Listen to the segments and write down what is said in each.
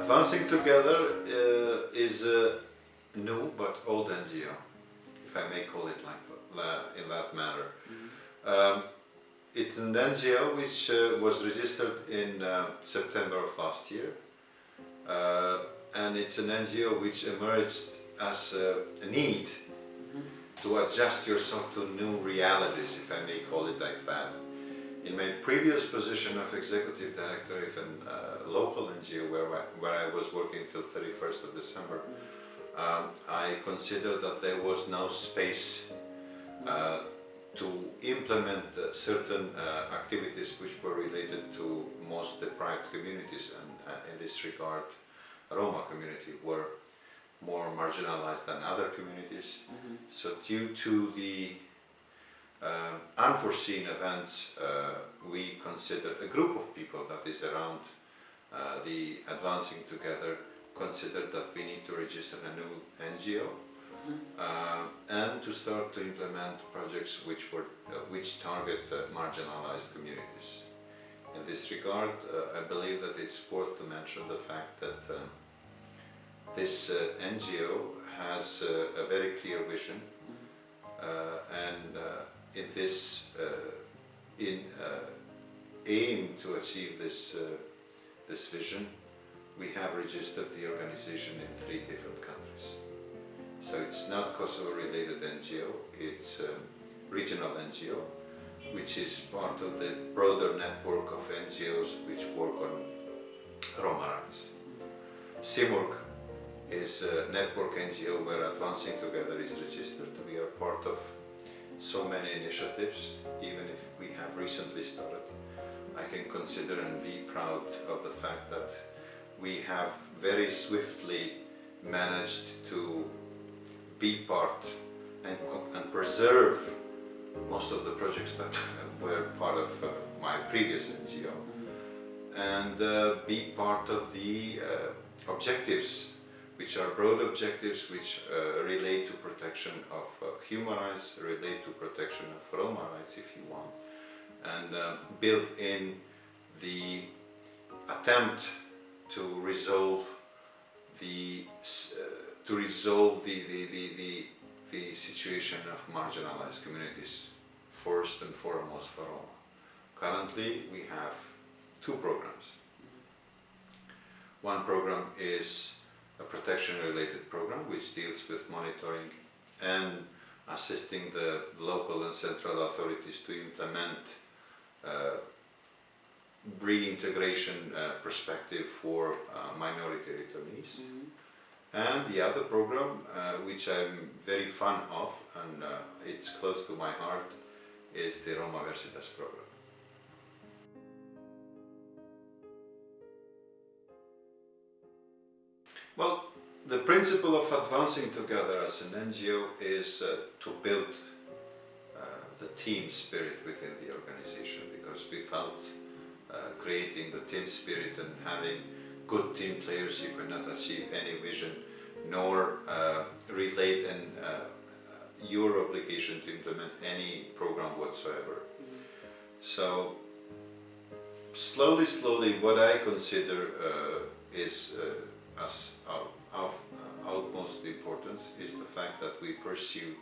Advancing Together is a new but old NGO, if I may call it in that manner. It's an NGO which was registered in September of last year, and it's an NGO which emerged as a need to adjust yourself to new realities, if I may call it like that. In my previous position of Executive Director of a local NGO where I was working till 31st of December, I considered that there was no space to implement certain activities which were related to most deprived communities, and in this regard Roma community were more marginalized than other communities. So due to the unforeseen events, we considered a group of people that is around the Advancing Together considered that we need to register a new NGO and to start to implement projects which target marginalized communities. In this regard, I believe that it's worth to mention the fact that this NGO has a very clear vision, and in this aim to achieve this vision, we have registered the organization in 3 different countries. So it's not Kosovo related NGO, it's a regional NGO, which is part of the broader network of NGOs which work on Roma rights. Simurg is a network NGO where Advancing Together is registered. We are part of so many initiatives, even if we have recently started. I can consider and be proud of the fact that we have very swiftly managed to be part and preserve most of the projects that were part of my previous NGO, and be part of the objectives, which are broad objectives which relate to protection of human rights, relate to protection of Roma rights if you want, and build in the attempt to resolve the situation of marginalized communities, first and foremost for Roma. Currently we have 2 programs. One program is a protection-related program which deals with monitoring and assisting the local and central authorities to implement reintegration perspective for minority returnees. And the other program, which I'm very fond of, and it's close to my heart, is the Roma Versitas program. Well, the principle of Advancing Together as an NGO is to build the team spirit within the organization, because without creating the team spirit and having good team players, you cannot achieve any vision nor relate your obligation to implement any program whatsoever. So slowly what I consider is as of utmost importance is the fact that we pursue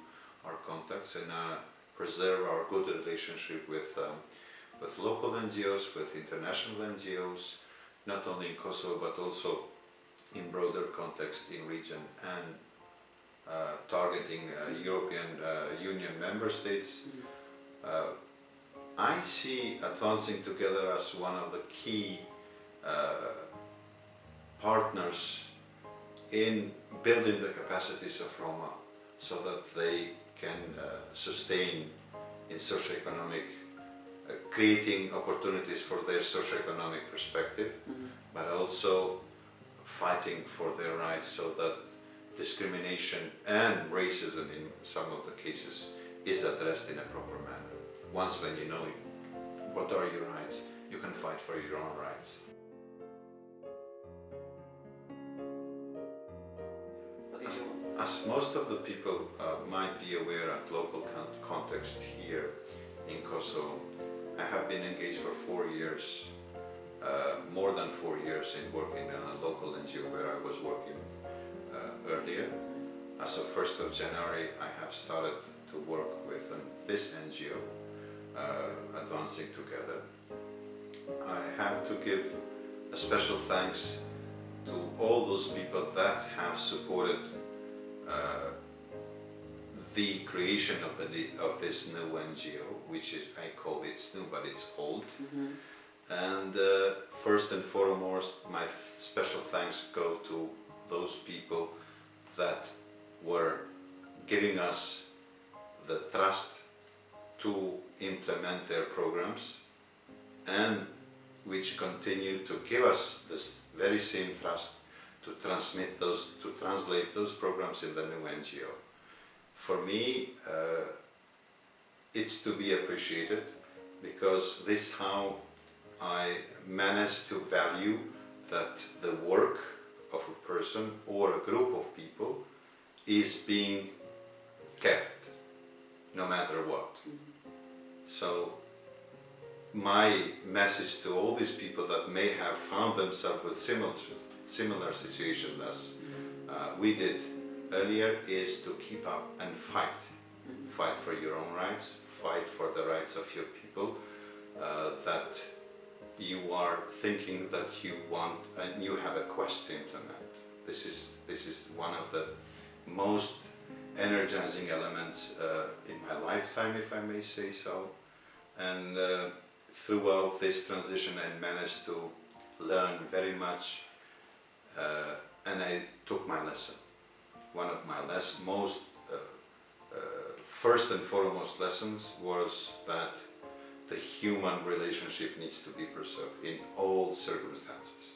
our contacts and preserve our good relationship with local NGOs, with international NGOs, not only in Kosovo but also in broader context in region, and targeting European Union member states. I see Advancing Together as one of the key partners in building the capacities of Roma so that they can sustain in socioeconomic, creating opportunities for their socioeconomic perspective, but also fighting for their rights so that discrimination and racism in some of the cases is addressed in a proper manner. Once when you know what are your rights, you can fight for your own rights. As most of the people might be aware at local context here in Kosovo, I have been engaged for 4 years more than 4 years in working in a local NGO where I was working earlier. As of 1st of January, I have started to work with this NGO, Advancing Together. I have to give a special thanks to all those people that have supported the creation of this new NGO, which is, I call it new, but it's old. Mm-hmm. And first and foremost, my special thanks go to those people that were giving us the trust to implement their programs, and which continue to give us this very same trust to translate those programs in the new NGO. For me, it's to be appreciated, because this is how I managed to value that the work of a person or a group of people is being kept, no matter what. So my message to all these people that may have found themselves with similar situation as we did earlier is to keep up and fight. Fight for your own rights, fight for the rights of your people that you are thinking that you want and you have a quest to implement. This is one of the most energizing elements in my lifetime, if I may say so. And throughout this transition I managed to learn very much, and I took my lesson. One of my most first and foremost lessons was that the human relationship needs to be preserved in all circumstances.